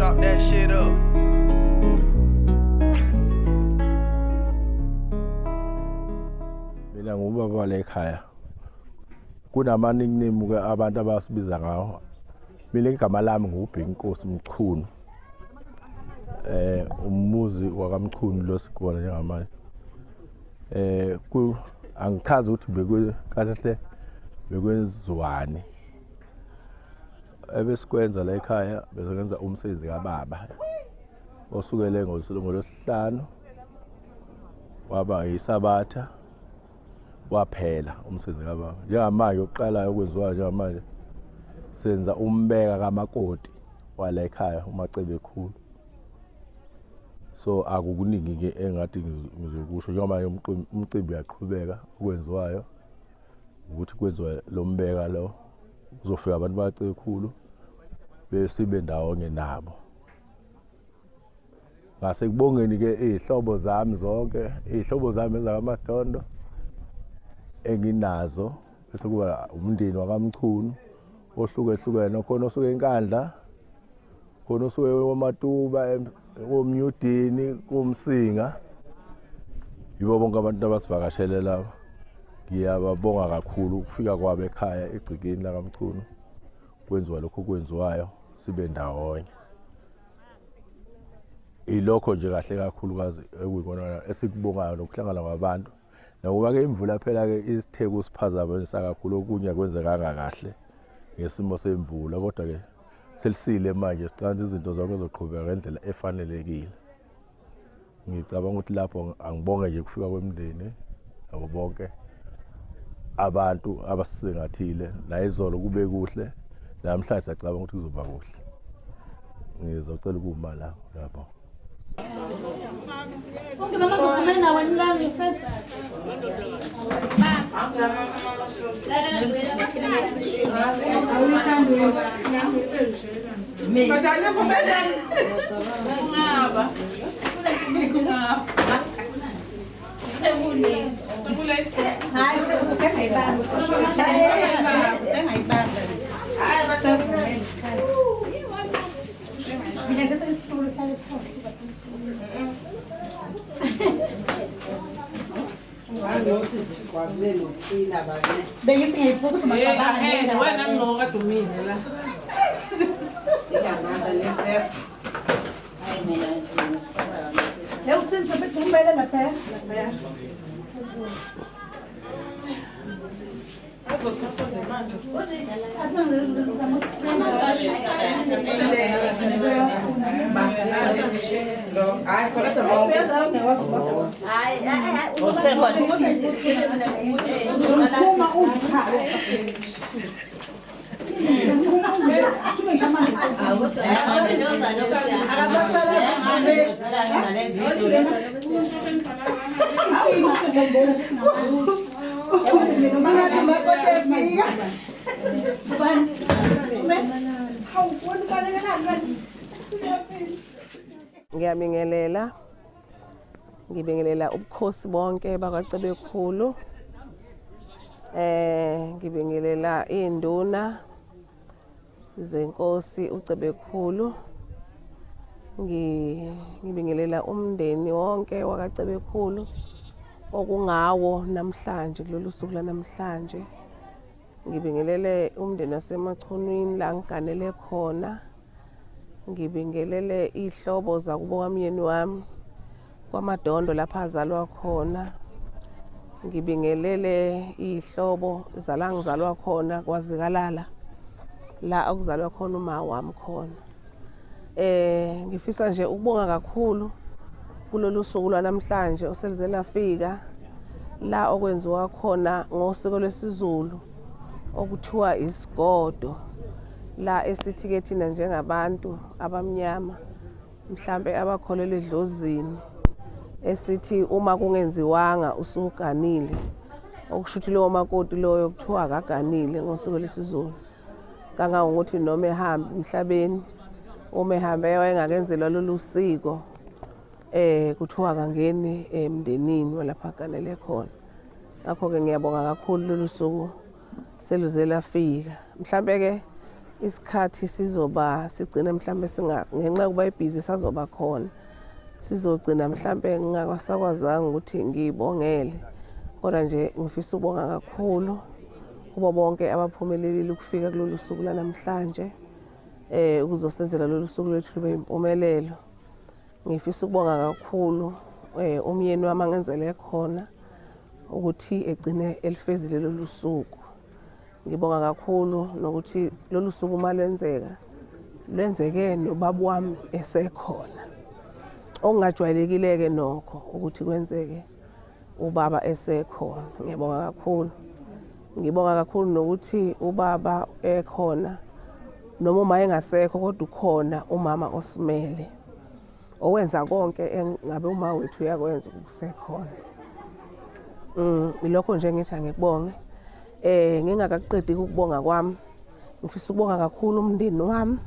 chop that shit up. Mina ngubaba lekhaya. Kunama nickname ke abantu abasibiza ngawo. Mina igama lami uMcimbi. Umuzi wakwaMchunu lo sikubona njengamanje. Angichazi ukuthi kahle bekwenziwani. Ebesikwenza la ekhaya besenza umsebenzi kababa. Osukele ngolosihlanu waba yisabatha waphela umsebenzi kababa. Njengamanje oqala ukwenziwa njengamanje senza umbeka kamakoti wala ekhaya uMacebe ekhulu. So akukuningi ke engathi ngizokusho njengoba umcimbi uyaqhubeka ukwenziwayo ukuthi kwenziwe lo mbeka lo uzofika abantu bacebe ekhulu besibe ndawonye nabo. Ngase kubongeni ke izihlobo zami zonke, izihlobo zami ezakamadondo enginazo bese kuba umndeni wakwaMchunu ohlukehlukene khona osuke eNkandla, khona osuke eMatuba, eMnyudini, kuMsinga. Yibo bonke abantu abasivakashele la. Ngiyababonga kakhulu ukufika kwabo ekhaya egcikeni la kaMchunu kwenziwa lokho kwenziwayo sibe ndawonye. Ilokho nje kahle kakhulukazi ekuyikona esikubongayo nokuhlangana kwabantu. Nakuba ke imvula phela ke isitheko siphazamisa kakhulu okunye kwenzekanga kahle ngesimo semvula kodwa ke selisile manje sicanda izinto zonke zoqhubeka ngendlela efanelekile. Ngicabanga ukuthi lapho angibonge nje kufika kwemndeni abo bonke abantu abasisengathile la izolo kube kuhle namhlanje siyacabanga ukuthi kuzoba kuhle. Ngizocela ukuma la lapho. Okay, mama kukhuluma wena la first. Ngibingelela ubukhosi bonke bakwaCebe ekhulu. Ngibingelela induna zenkosi uCebe ekhulu. Ngibingelela umndeni wonke wakaCebe ekhulu okungawo namhlanje kulolu suku lanamhlanje. Ngibingelele umndeni waseMachunwini la ngiganele khona. Ngibingelele ihlobo zakubo kamyeni wami kwaMadondo lapha azalwa khona. Ngibingelele ihlobo zala ngizalwa khona kwaZikalala la okuzalwa khona uma wami khona. Ngifisa nje ukubonga kakhulu kulolu suku lwanamhlanje oselize lafika la okwenziwa khona ngosiko lwesiZulu okuthiwa isigodo la esithi ke thina njengabantu abamnyama mhlambe abakholelwa edlozini esithi uma kungenziwanga usuganile okushuthi lo makoti loyo kuthiwa akaganile ngosiko lwesiZulu kangangokuthi noma ehamba emhlabeni uma ehambe wayengakenzelwa lolu siko kuthiwa kangeni emndenini walapha aganele khona. Ngakho ke ngiyabonga kakhulu lolu suku seluze lafika. Mhlambe ke isikhathi sizoba sigcine mhlambe ngenxa yokuba ibhizi sazoba khona sizogcina mhlambe ngingakasakwazanga ukuthi ngibongele kodwa nje ngifisa ukubonga kakhulu kubo bonke abaphumelelile ukufika kulolu suku lanamhlanje ukuzosenzela lolu suku lwethu lube impumelelo. Ngifisa ukubonga kakhulu umyeni wami angenzele khona ukuthi egcine elifezile lolu suku. Ngibonga kakhulu nokuthi lolu suku uma lwenzeke nobaba wami esekhona. Okungajwayelekile-ke nokho ukuthi kwenzeke ubaba esekhona. Ngiyabonga kakhulu. Ngibonga kakhulu nokuthi ubaba ekhona noma uma engasekho kodwa ukhona umama osimele owenza konke engabe uma wethu uyakwenza ukusekhona. Ilokho nje ngithi angikubonge. Ngingakaqedi ukubonga kwami ngifisa ukubonga kakhulu umndeni wami.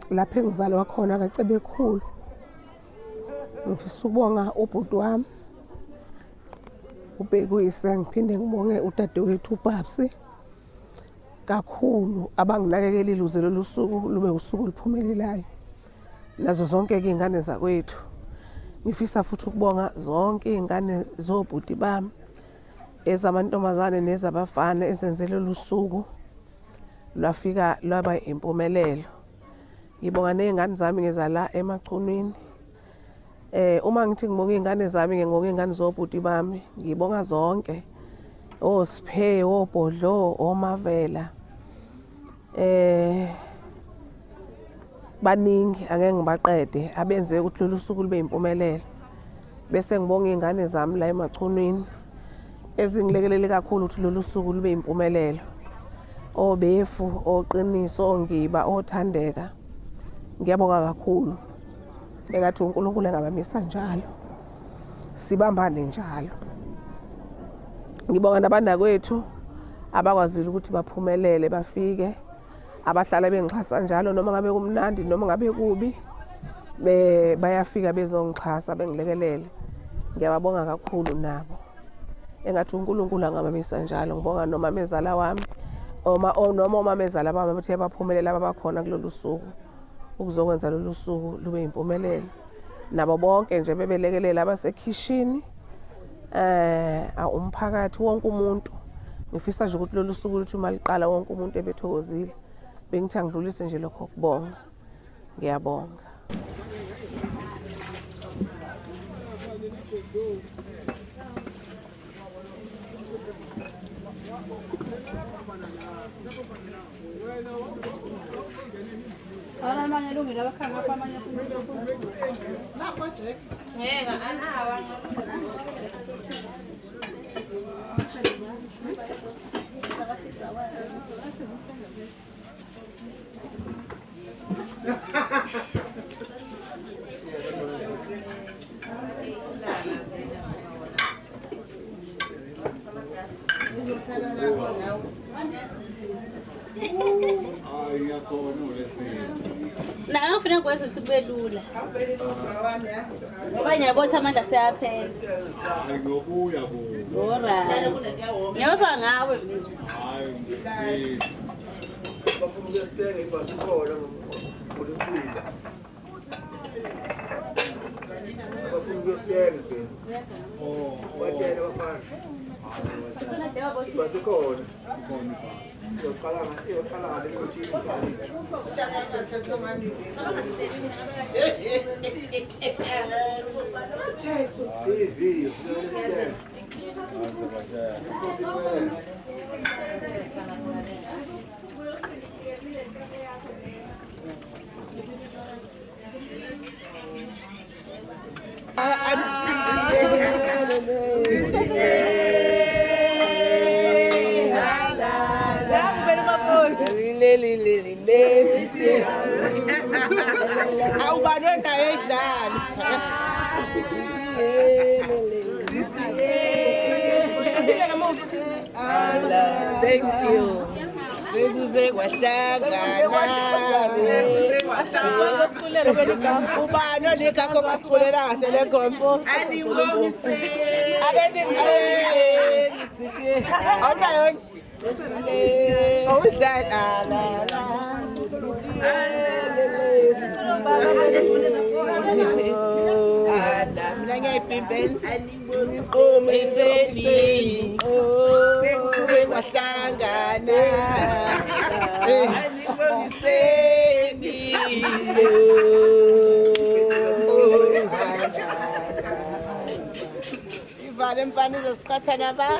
Lapho engizalwa khona kaCebekhulu. Ngifisa ukubonga ubhuti wami ubhekuyise, ngiphinde ngibonge udadewethu uBabsi kakhulu abanginakekelile uze lolu suku lube usuku oluphumelelayo nazo zonke-ke iy'ngane zakwethu. Ngifisa futhi ukubonga zonke iy'ngane zobhuti bami ezamantombazane nezabafana ezenze lolu suku lwafika lwaba impumelelo. Ngibonga ney'ngane zami ngizala eMachunwini. Uma ngithi ngibonga iy'ngane zami ngibonga iy'ngane zobhuti bami, ngibonga zonke oSiphe, oBhodlo, oMavela. Baningi angeke ngibaqede abenze ukuthi lolu suku lube impumelelo. Bese ngibonga iy'ngane zami la eMachunwini ezingilekelele kakhulu ukuthi lolu suku lube impumelelo. Obefu, oQiniso, oNgiba, oThandeka. Ngiyabonga kakhulu. Engathi uNkulunkulu engabamisa njalo. Sibambane njalo. Ngibonga nabanakwethu abakwazile ukuthi baphumelele bafike. Abahlala bengixhasa njalo noma ngabe kumnandi noma ngabe kubi bayafika bezongixhasa bengilekelele. Ngiyababonga kakhulu nabo. Engathi uNkulunkulu angabamisa njalo. Ngibonga noma mezala wami noma omamezala bami abathe baphumelela abakhona kulolu suku ukuzokwenza lolu suku lube impumelelo. Nabo bonke nje bebelekelela abasekhishini umphakathi wonke umuntu. Ngifisa nje ukuthi lolu suku luthi uma liqala wonke umuntu ebethokozile. Bengithi angidlulise nje lokho kubonga. Ngiyabonga. Amanye lungile abakhanga apha amanye lapho nje ngeke anawa na ngifuna ukwenza ukuthi kube lula banyabothi amandla seyaphela ngokuya ku ora ngiyoza ngawe hayi bafuna ukuthenga ibhasikolo ngoluphinda bafuna ukuthenga batshela abafana ibhasikolo yoqala ngale coaching challenge Jesu TV awubanwe naye edlala thank you sekuze kwahlangana ubani olikakho basiculela kahle le ngombo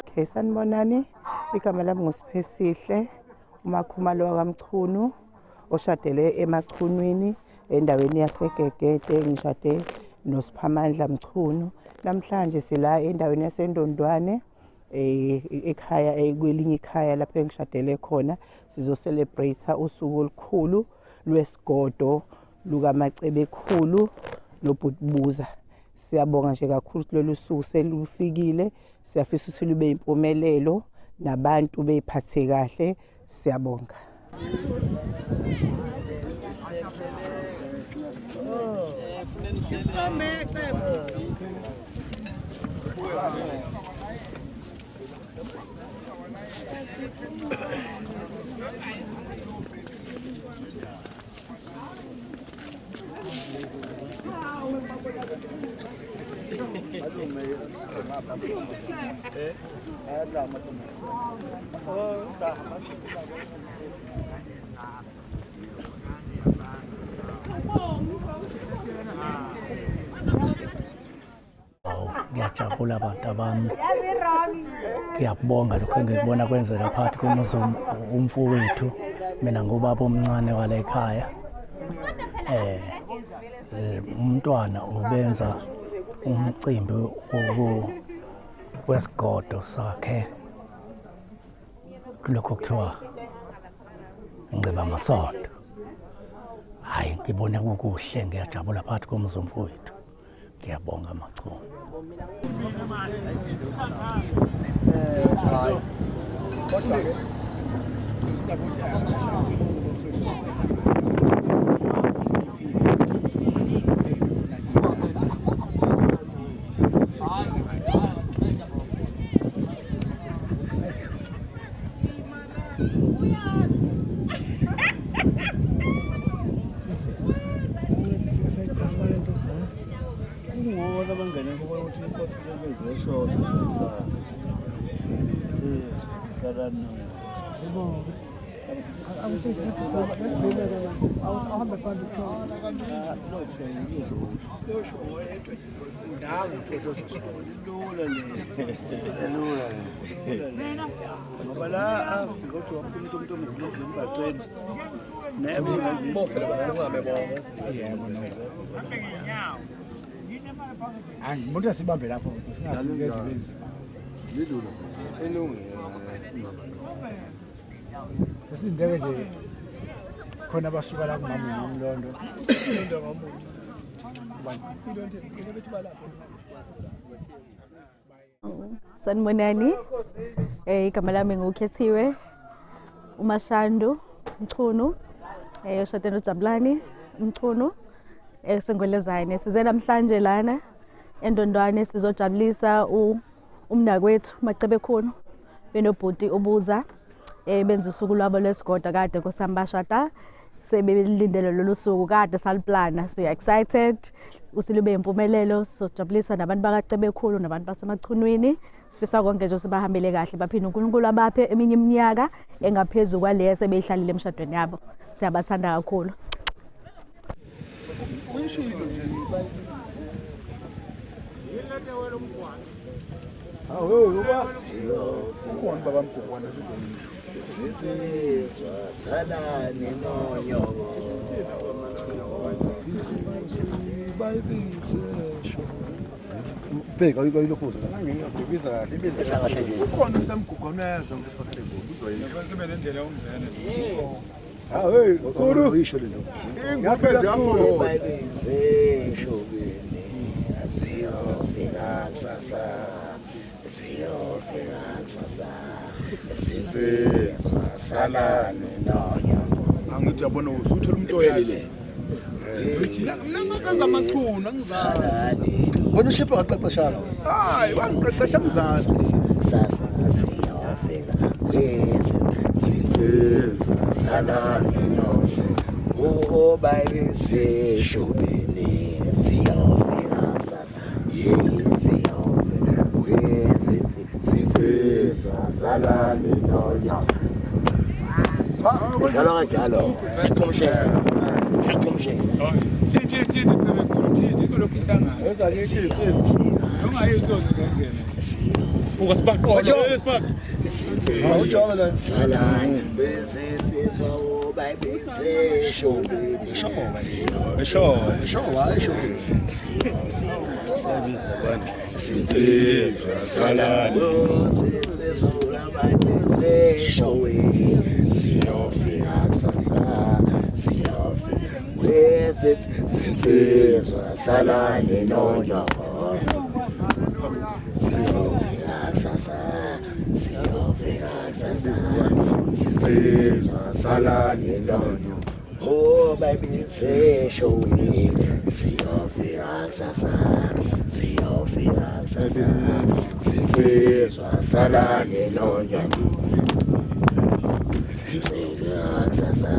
Okay, sanibonani. Igama lami nguSiphesihle, umakhumalo wakwaMchunu oshadele eMachunwini endaweni yaseGegede. Ngishade noSiphamandla Mchunu. Namhlanje sila endaweni yaseNdondwane ekhaya kwelinye ikhaya lapho engishadele khona. Sizo-celebrate usuku olukhulu lwesigodo lukaMacebe ekhulu noBhutbuza. Siyabonga nje kakhulu lolu suku selufikile. Siyafisa ukuthi lube impumelelo nabantu bephathe kahle. Siyabonga. Ngiyajabula abantu abami. Ngiyakubonga lokho engikubona kwenzeka phakathi umfowethu mina ngubaba omncane wala ekhaya. Umntwana ubenza umcimbi wesigodo sakhe lokho kuthiwa ngceba amasonto. Hayi ngibone kukuhle, ngiyajabula phakathi komfowethu. Ngiyabonga Machunu. Umuntu asibambe lapho singazibenzi. Lidula. Elungile. Besindeke nje khona basuka la kumama noMlondo. Usindo ngamuntu. Sanibonani. Igama lami ngukhethiwe uMashandu Mchunu. Oshade noJabulani Mchunu. Sengwelezane size namhlanje lana eNdondwane sizojabulisa umnakwethu Macebe khulu benobhuti ubuza benza usuku lwabo lwesigodo kade kosambashata. Sebelindele lolu suku kade saliplana, so excited usilube impumelelo. Sojabulisa nabantu bakaCebe khulu nabantu baseMachunwini. Sifisa konke nje sibahambele kahle, baphinde uNkulunkulu abaphe eminye iminyaka engaphezulu kwaleyo sebeyihlalile emshadweni yabo. Siyabathanda kakhulu. Sinsizwa salane nonyoko bheka uyilokhuza ngiyakubiza kahle ibile kahle nje ukhona usemgugoneza ngifakele ngoba uzoyisho sibe nendlela yomvene hey khulu uyisho lezo ngaphezulu kakhulu bayibenze shobene aziyofika sasa ziyofika sasa sinsizwa salane nonyoko angithi yabona usuthola umuntu oyalile Namakaza amachunu angizali. Wena ushipha waqeqeshana. Hayi, wangiqeqesha mzazi. Sasa siyafika. Sinsizwa salani no. Oh baby sishubini siyafika sasa. Siyafika. Sinsizwa salani no. Njalo kanjalo. Siyaxhomshela. Chithi kulokhu ihlangana. Wenza ngithi ungayizozo zongena. Ungasibaqola esibaqo. Awujola la. Salani besinsizwa baby sishubini. Esho washo. Sinsizwa salani Sinsizwa baby sishubini. Siyofika kusasa. With it, sinsizwa salani noyo. Siyofika kusasa. Sinsizwa salani noyo. Oh baby sishubini. Siyofika kusasa. Sinsizwa salani noyo. Siyofika kusasa.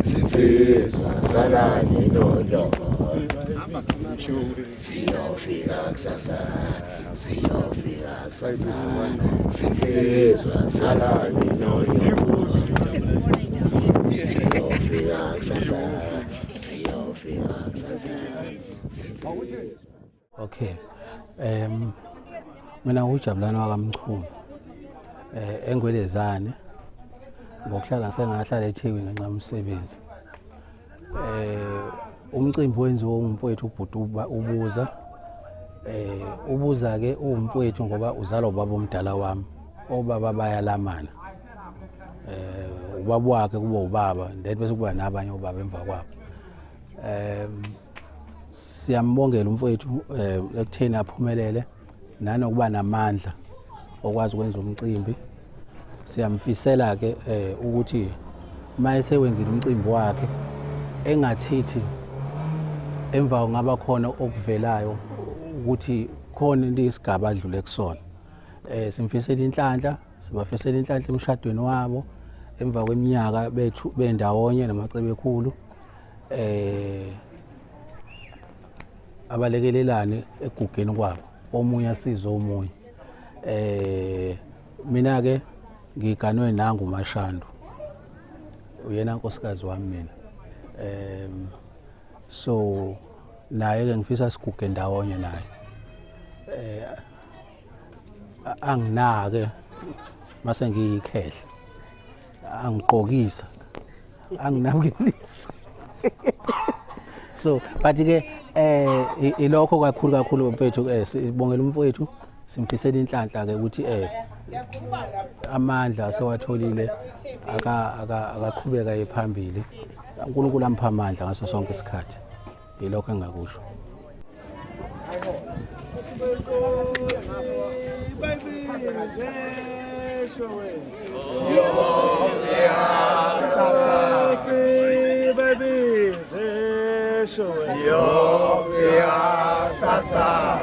Sinsizwa salani noyo. Siyofika kusasa. Sinsizwa salani noyo. Siyofika kusasa. Okay. Mina ujabulana wakwaMchunu. Engwelezane. Ngokuhlala sengahlala eThekwini ngenxa yomsebenzi. Umcimbi wenziwe umfowethu ubhuti ubuza. Ubuza ke umfowethu ngoba uzalwa ubaba omdala wami. Obaba bayalamana. Ubaba wakhe kuba ubaba, then bese kuba nabanye obaba emva kwabo. Siyambongela umfowethu ekutheni aphumelele nanokuba namandla okwazi ukwenza umcimbi. Siyamfisela ke ukuthi mayese wenzile umcimbi wakhe engathithi emva ngaba khona okuvelayo ukuthi khona into isigaba adlule kusona. Simfisela inhlanhla, sibafisela inhlanhla emshadweni wabo emva kweminyaka bethu bendawonye namacebo ekhulu. Abalekelelane egugeni kwabo, omunye asiza omunye. Mina ke ngiganwe nangu uMashando. Uyena nkosikazi wami mina. So naye ke ngifisa siguge ndawonye naye. Anginake mase ngiyikhehle. Angiqokisa. Anginakelisa. So but ke ilokho kakhulu mfethu sibongela umfowethu simfisela inhlanhla ke ukuthi amandla sewatholile akaqhubeka ephambili. uNkulunkulu ampha amandla ngaso sonke isikhathi. Yilokho engakusho. Sasa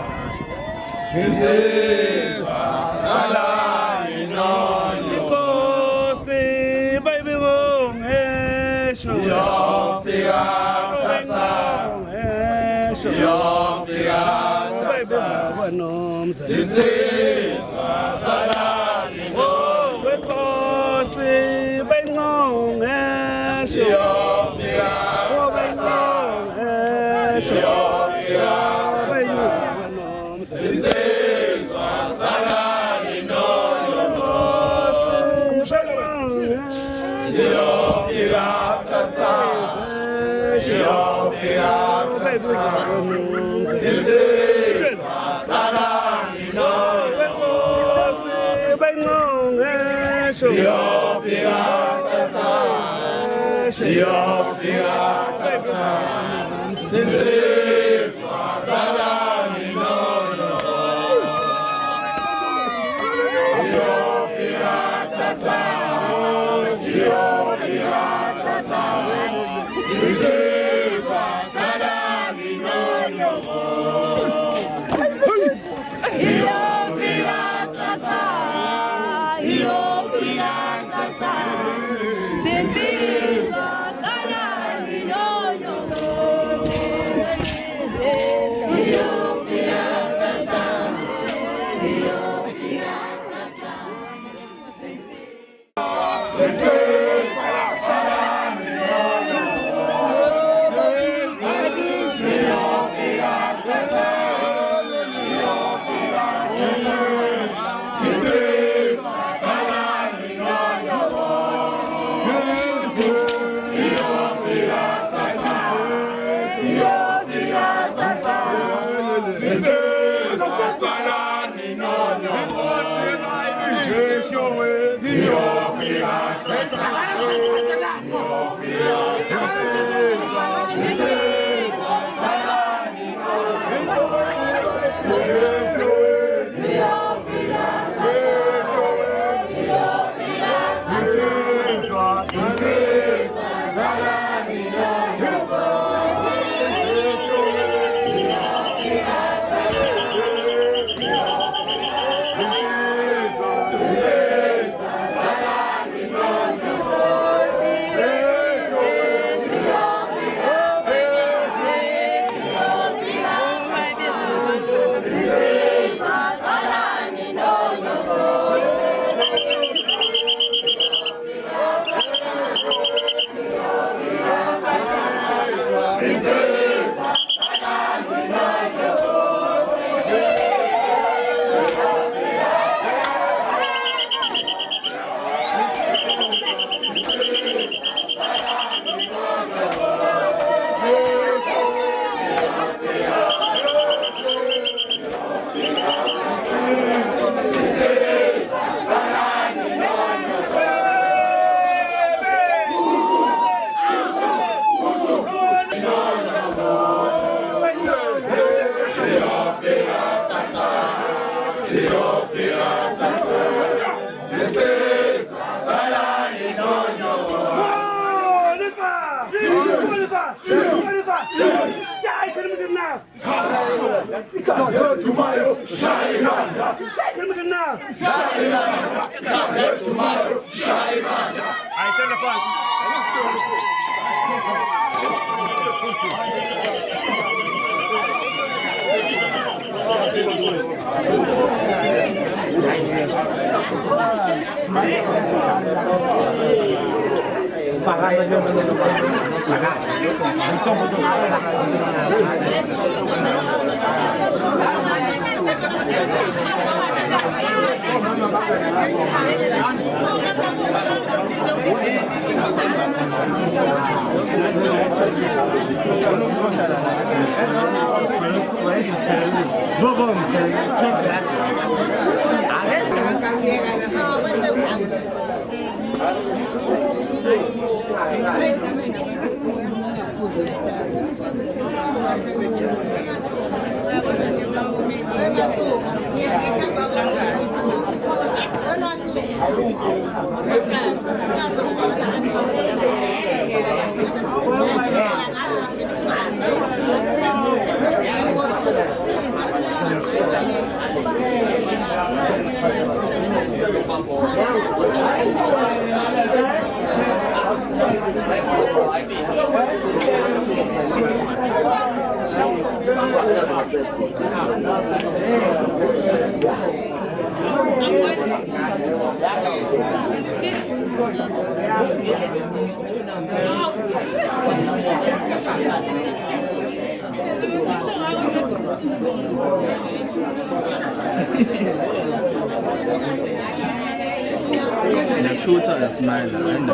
Shooter ya smile and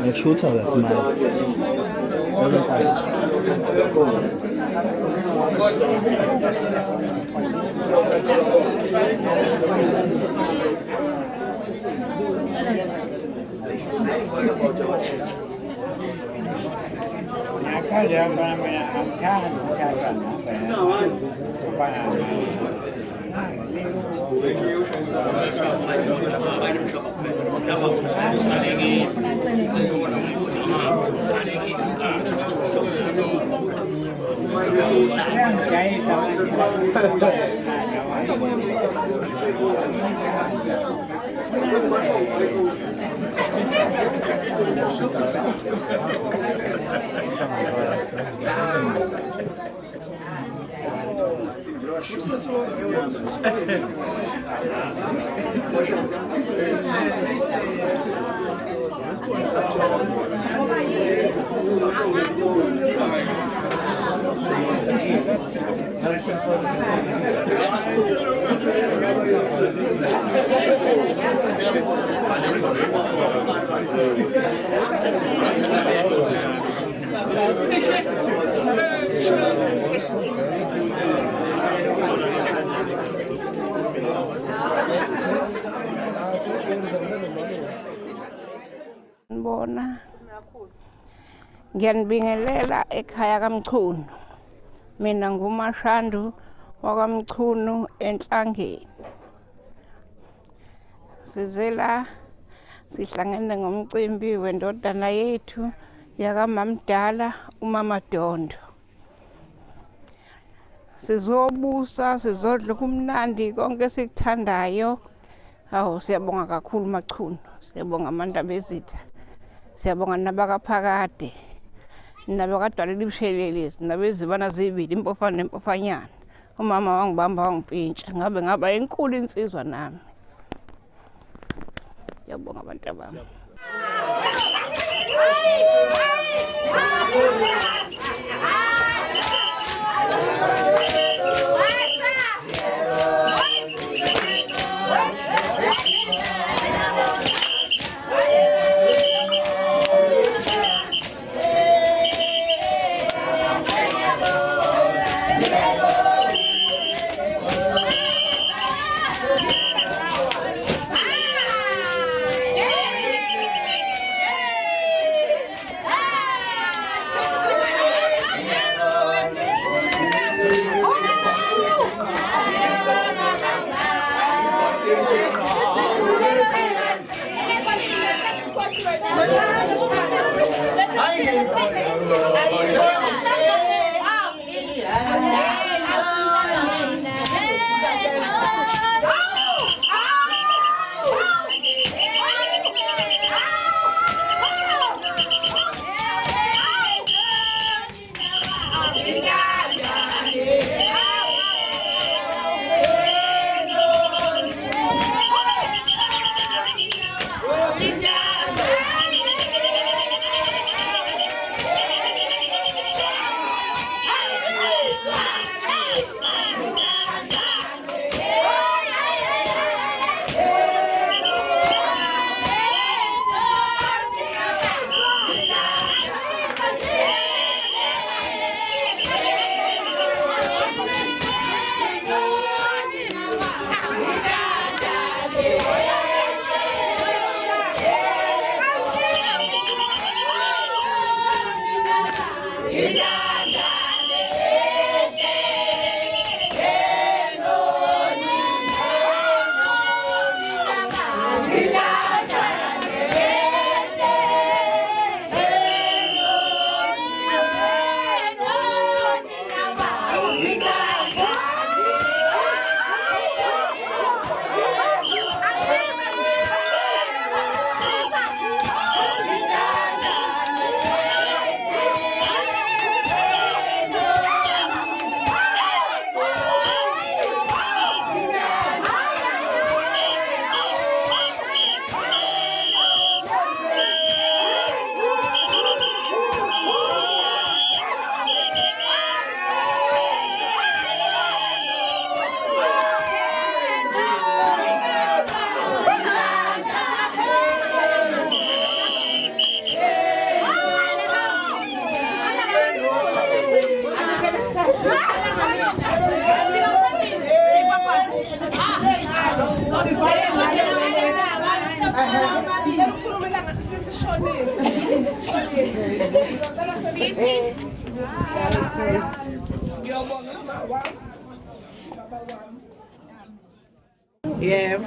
the shooter ya smile. Bona ngiyanibingelela ekhaya kaMchunu. Mina nguMashandu wakwaMchunu enhlangeni. Sizela sihlangene ngomcimbi wendodana yethu yakamamdala uMama Dondo. Sizobusa sizodla kumnandi konke sikuthandayo. Hawu siyabonga kakhulu Machunu. Siyabonga amandaba ezitha. Siyabonga nabakaphakade. Nabakadwalela ibishelelezi nabezibana zibili impofana nempofanyana. Umama wangibamba wangipintsha ngaba enkulu insizwa nami. Siyabonga abantu abami. Yebo.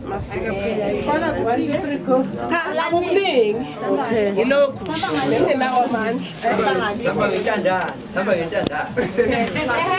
Masifika phezulu. Sithwala 1 2 3 go. Cha, la kuningi. Okay. Yilokhu. Ngenawo amandla. Samba ngentandane, samba ngentandane.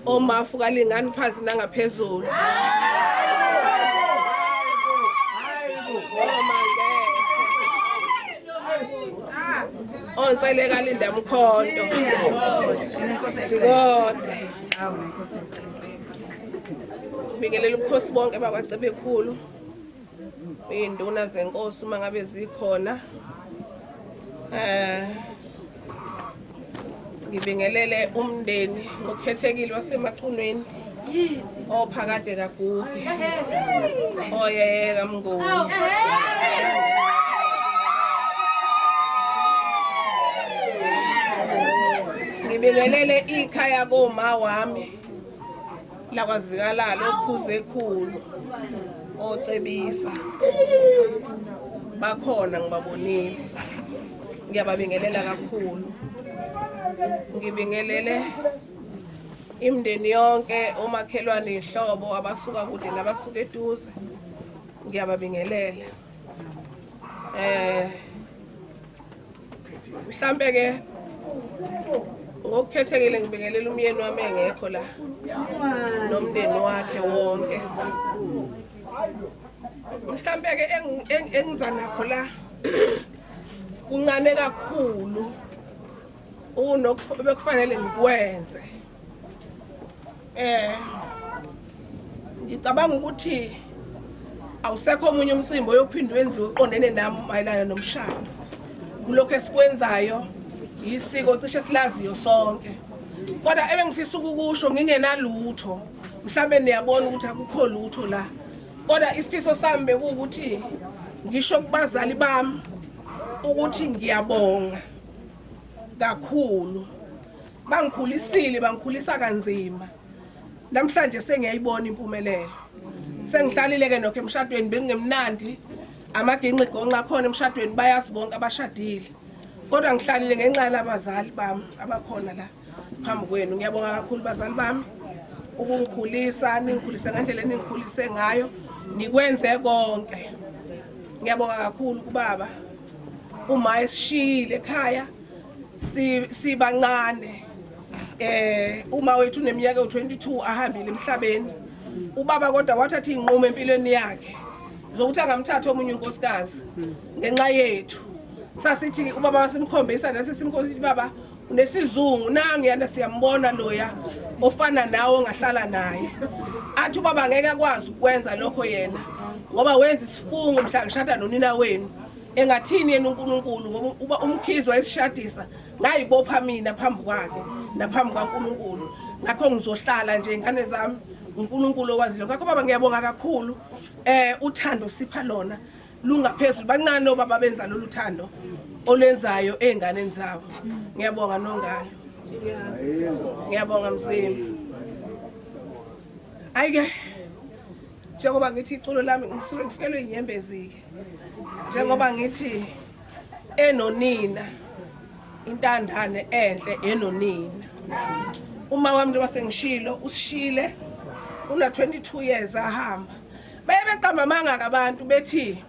Omafu kalingani phansi nangaphezulu. Onsele kalinda mkhonto. Sikode. Bingelela ubukhosi bonke bakwacebe ekhulu. Induna zenkosi uma ngabe zikhona. Ngibingelele umndeni okhethekile wasemaqhunweni ophakade kagugu oyeka mnguni ngibingelele ikhaya koma wami lakwazikalala okhuze ekhulu ocebisa bakhona ngibabonile ngiyababingelela kakhulu. Ngibingelele imndeni yonke omakhelwane ihlobo abasuka kude nabasuka eduze ngiyababingelela. Mhlambe ke ngokukhethekile ngibingelela umyeni wami engekho la nomndeni wakhe wonke. Mhlambe ke engiza nakho la kuncane kakhulu bekufanele ngikwenze. Ngicabanga ukuthi awusekho omunye umcimbi oyophinda wenziwe uqondene nami mayelana nomshado. Kulokho esikwenzayo isiko cishe silaziyo sonke. Kodwa ebengifisa ukukusho ngingenalutho. Mhlambe niyabona ukuthi akukho lutho la. Kodwa isifiso sami bekuwukuthi ngisho kubazali bami ukuthi ngiyabonga kakhulu. Bangikhulisile, bangikhulisa kanzima. Namhlanje sengiyayibona impumelelo. Sengihlalile ke nokho emshadweni bengemnandi. Amaginqi gonqa khona emshadweni bayazi bonke abashadile. Kodwa ngihlalile ngenxa yabazali bami abakhona la phambi kwenu. Ngiyabonga kakhulu bazali bami ukungikhulisa, ningikhulise ngendlela eningikhulise ngayo, nikwenze konke. Ngiyabonga kakhulu kubaba. Uma esishile ekhaya sibancane. Uma wethu neminyaka u22 ahambile emhlabeni. Ubaba kodwa wathatha inqumo empilweni yakhe zokuthi angamthatha omunye unkosikazi ngenxa yethu. Sasithi ubaba wasimkhombisa nasesimkhombisa baba unesizungu nangi yana siyambona loya ofana nawe ongahlala naye. Athi ubaba ngeke akwazi ukwenza lokho yena ngoba wenza isifungo mhla ngishada nonina wenu engathini yena uNkulunkulu ngoba uba umkhizi wayesishadisa ngayibopha mina phambi kwakhe naphambi kaNkulunkulu ngakho ngizohlala nje ingane zami uNkulunkulu owazile ngakho baba ngiyabonga kakhulu uthando sipha lona lungaphezulu bancane obaba benza lolu thando olenzayo einganeni zabo ngiyabonga nongalo ngiyabonga Mzimbi ayike njengoba ngithi iculo lami ngisuke ngifikelwe inyembezi-ke njengoba ngithi enonina intandane enhle enonina uma wami njengoba sengishilo usishile una 22 years ahamba baye beqamba amanga abantu bethi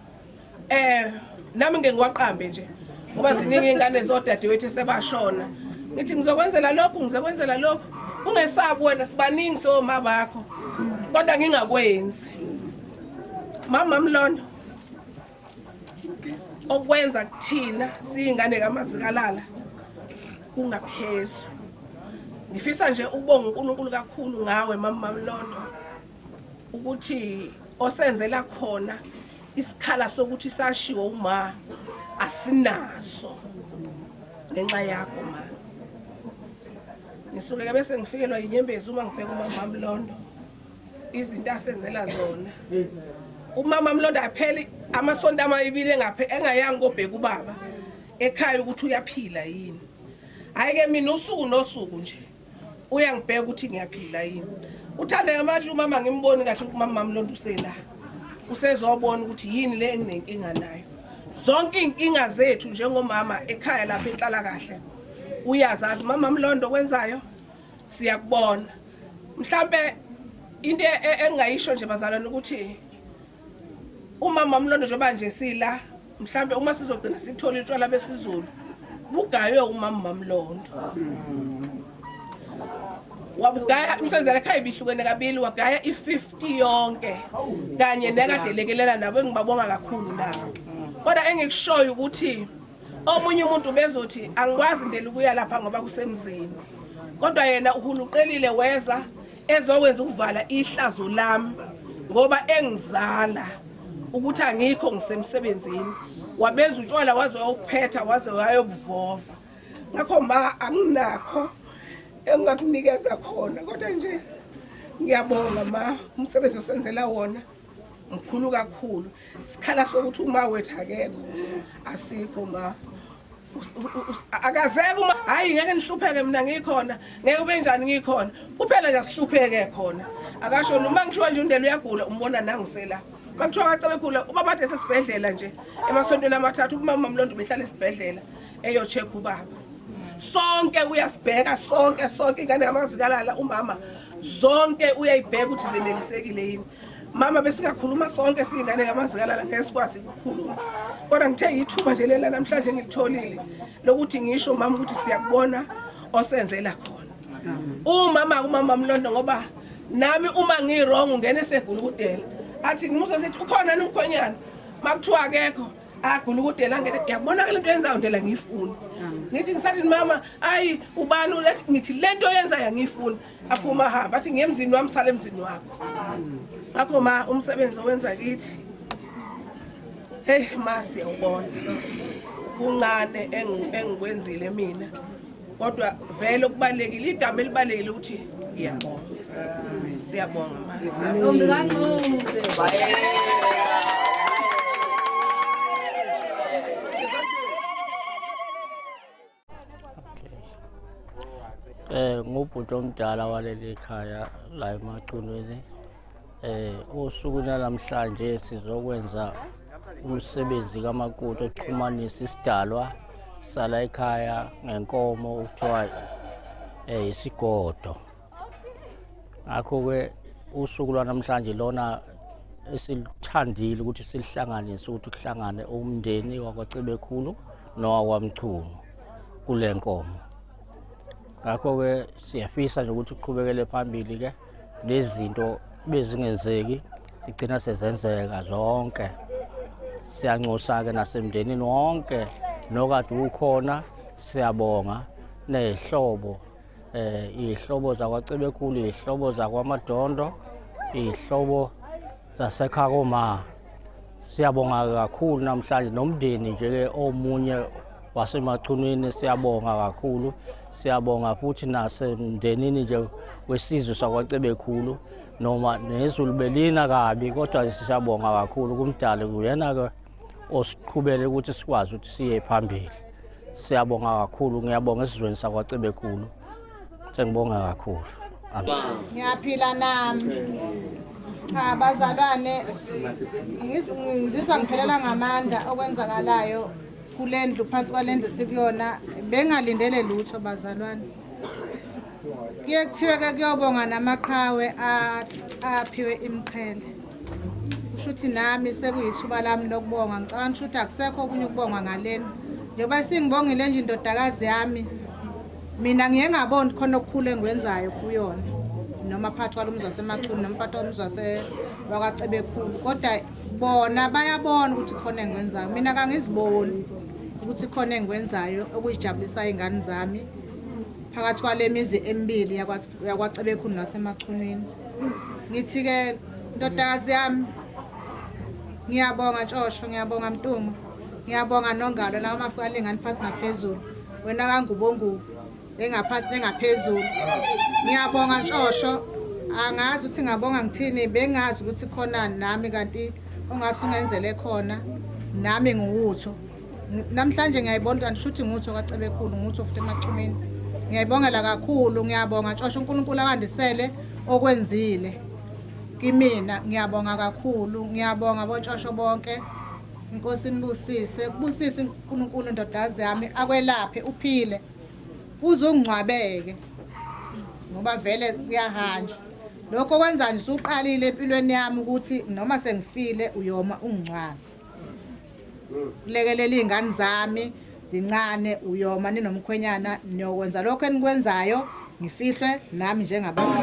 nami ngeke ngiwaqambe nje ngoba ziningi ingane zodadewethu sebashona ngithi ngizokwenzela lokhu ungesabi wena sibaningi soma bakho kodwa ngingakwenzi mama Mlondo okwenza kuthina siyingane kaMazikalala kungaphezulu ngifisa nje ukubonga uNkulunkulu kakhulu ngawe mama Mlondo ukuthi osenzela khona isikhala sokuthi sashiwo uma asinaso ngenxa yakho ma ngisuke bese ngifikelwa inyembezi uma ngibheka umama Mlondo izinto asenzela zona umama Mlondo apheli amasonto amabili engayanga kobheka ubaba ekhaya ukuthi uyaphila yini hayike mina usuku nosuku nje uyangibheka ukuthi ngiyaphila yini uthanda manje umama ngimboni kahle umama Mlondo usela usezobona ukuthi yini le enginenkinga nayo zonke inkinga zethu njengomama ekhaya lapha enhlala kahle uyazazi mama Mlondo kwenzayo siyakubona mhlambe into engayisho nje bazalwane ukuthi umama Mlondo njengoba nje sila mhlambe uma sizogcina sithola utshwala besizulu bugaywe umama Mlondo wabugaya umsenzela ekhaya ibihlukene kabili wagaya i50 yonke kanye nekadelekelela nabo engibabonga kakhulu nabo kodwa engikushoyo ukuthi omunye umuntu bezothi angikwazi ndela ukuya lapha ngoba kusemzini kodwa yena uhuluqelile weza ezokwenza ukuvala ihlazo lami ngoba engizala ukuthi angikho ngisemsebenzini wabenza utshwala waze wayophetha waze wayobuvova ngakho ma anginakho engakunikeza khona kodwa nje ngiyabonga ma umsebenzi osenzela wona mkhulu kakhulu sikhala sokuthi uma wethu akekho asikho ma akazeke uma hayi ngeke nihlupheke mina ngikhona ngeke ube njani ngikhona kuphela nje sihlupheke khona akasho uma ngithiwa nje undelo uyagula umbona nangisela makuthiwa kacabe khula ubaba ade sesibhedlela nje emasontweni amathathu umama Mlondo behlala esibhedlela eyocheck ubaba sonke uyasibheka sonke ingane yamazikalala umama zonke uyayibheka ukuthi zenelisekile yini mama besingakhuluma sonke singane yamazikalala ngesikwazi ukukhuluma kodwa ngithe yithuba nje lela namhlanje ngilitholile lokuthi ngisho mama ukuthi siyakubona osenzela khona umama Mlondo ngoba nami uma ngirong ungene segula ukudela athi ngimuzo sithi ukhona nomkhonyana makuthiwa akekho agula ukudela ngeke yakubonakala into yenzayo ndela ngiyifuna ngithi ngisathi mama ayi ubani ulethi ngithi lento yenza yangifuna aphuma hamba athi ngiyemzini wami sale emzini wakho ngakho ma umsebenzi owenza kithi hey ma siyawubona kuncane engikwenzile mina kodwa vele okubalekile igama elibalekile ukuthi ngiyabonga siyabonga ma ngubhuti omdala waleli khaya la eMachunweni usuku namhlanje sizokwenza umsebenzi kamakoti oxhumanisa isidalwa sala ekhaya ngenkomo ukuthiwa Wesigodo ngakho ke usuku namhlanje lona esilithandile ukuthi silihlanganise ukuthi kuhlangane umndeni wakwaCebekhulu nowakwaMchunu kule nkomo ngakho ke siyafisa nje ukuthi uqhubekele phambili ke lezi zinto bezingenzeki sigcina sezenzeka zonke siyanxusa ke nasemndenini wonke nokade ukhona siyabonga nezihlobo izihlobo zakwaCebekhulu izihlobo zakwaMadondo izihlobo zaseKhakoma Siyabonga kakhulu namhlanje nomndeni nje omunye waseMachunwini siyabonga kakhulu. Siyabonga futhi nasemndenini nje wesizwe sakwaCebekhulu noma nezulu belina kabi kodwa siyabonga kakhulu kumdali kuyena ke osiqhubele ukuthi sikwazi ukuthi siye phambili. Siyabonga kakhulu, ngiyabonga esizweni sakwaCebekhulu. Sengibonga kakhulu. Ngiyaphila nami. Cha bazalwane ngizizwa ngiphelela ngamandla okwenzakalayo kulendlu phansi kwalendlu sikuyona bengalindele lutho bazalwane. Kuye kuthiwe ke kuyobonga namaqhawe aphiwe imqhele. Kusho ukuthi nami sekuyithuba lami lokubonga ngicabanga ukuthi akusekho okunye ukubonga ngaleni. Njengoba singibongile nje indodakazi yami mina ngiye ngabona khona okukhulu engikwenzayo kuyona. Noma phathi kwalomzi waseMachunu noma phathi kwalomzi wakwaCebekhulu kodwa bona bayabona ukuthi khona engikwenzayo. Mina kangiziboni ukuthi khona engikwenzayo okuyijabulisayo ingane zami phakathi kwale mizi emibili yakwaCebekhulu naseMachunwini. Ngithi ke ndodakazi yami ngiyabonga Ntshosho, ngiyabonga Mtungu, ngiyabonga Nongalo la mafika alingani phansi naphezulu. Wena kangubongu engaphansi nengaphezulu. Ngiyabonga Ntshosho, angazi ukuthi ngabonga ngithini, bengazi ukuthi khona nami kanti ongase ungenzele khona nami nguwutho. Namhlanje ngiyayibona kanti shuthi ngutho kwaCebekhulu, ngutho futhi eMachunwini. Ngiyayibongela kakhulu, ngiyabonga Ntshosho uNkulunkulu akandisele okwenzile kimina. Ngiyabonga kakhulu, ngiyabonga boNtshosho bonke. Inkosi nibusise, kubusise uNkulunkulu ndodakazi yami akwelaphe uphile. Uzongcwabeke ngoba vele kuyahanjwa. Lokho kwenza nje usuqalile empilweni yami ukuthi noma sengifile uyoma ungcwabe. Kulekelela izingane zami zincane uyoma ninomkhwenyana niyokwenza lokho enikwenzayo ngifihlwe nami njengabantu.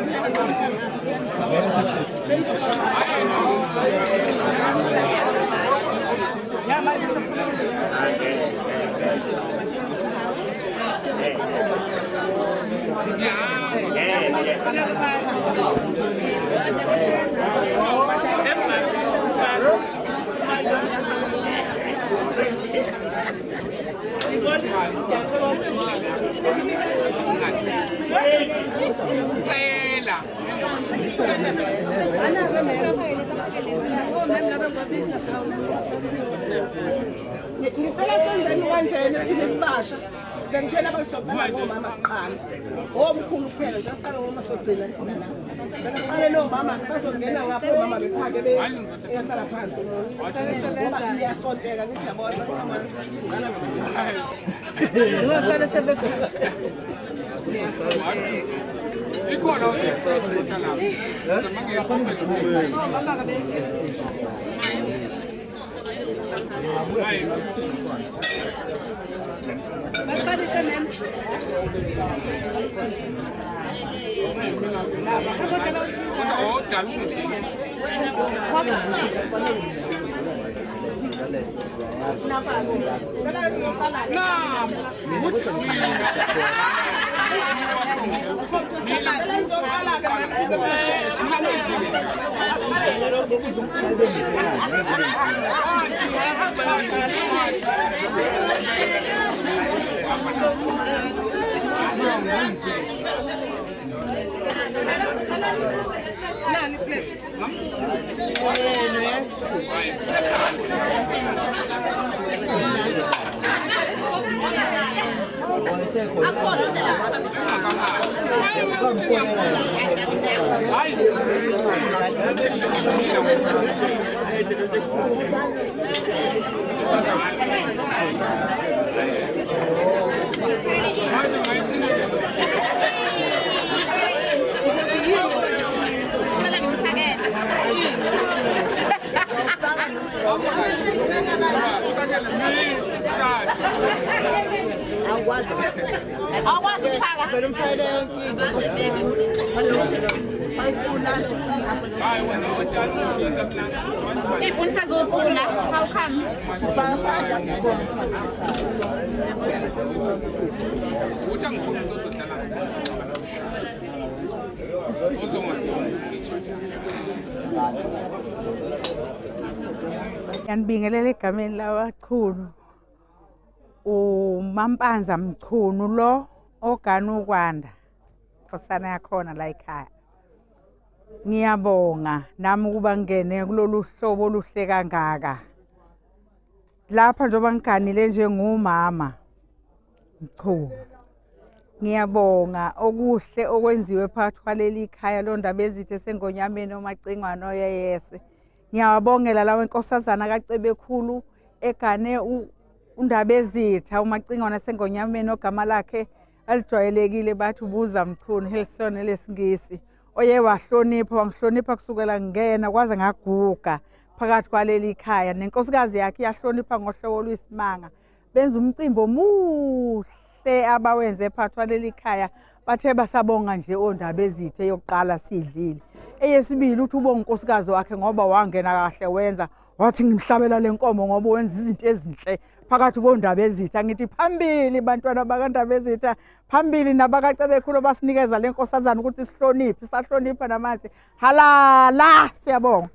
Ngicela senzeni kanjena thina sibasha ngithena abazoqala ngomama siqala omkhulu kuphela saqala ngoma sogcina thina la baqale lo mama bazongena ngapha mama bephake beyahlala phansi ngoba iyasonteka ngithi yabona mama ngana ngiyasala sale sebekho ikhona usesifuna la How come? Ngiyanibingelela egameni lawachunu. Umampanza Mchunu lo ogana ukwanda. Nkosana yakhona la ekhaya. Ngiyabonga nami ukuba ngene kulolu hlobo oluhle kangaka. Lapha njengoba ngiganile njengomama Mchunu. Ngiyabonga okuhle okwenziwe phakathi kwaleli ikhaya londaba ezithe sengonyameni omacingwana oyeyese. Ngiyabongela lawo inkosazana kaCebekhulu egane undaba ezitha umacingwana sengonyameni ogama lakhe alijwayelekile bathi ubuza Mchunu Helson lesingisi. Oye wahlonipha wangihlonipha kusukela ngena kwaze ngaguga phakathi kwaleli ikhaya nenkosikazi yakhe yahlonipha ngohlobo lwesimanga. Benza umcimbi omuhle abawenze phakathi kwaleli ikhaya bathe basabonga nje ondaba ezithe yokuqala sidlile. Eyesibili uthi ubonga unkosikazi wakhe ngoba wangena kahle wenza wathi ngimhlabela lenkomo ngoba wenza izinto ezinhle phakathi kondaba ezitha. Ngithi phambili bantwana bakandaba ezitha, phambili nabakaCebekhulu basinikeza lenkosazana ukuthi sihloniphe, sahlonipha namanje halala siyabonga.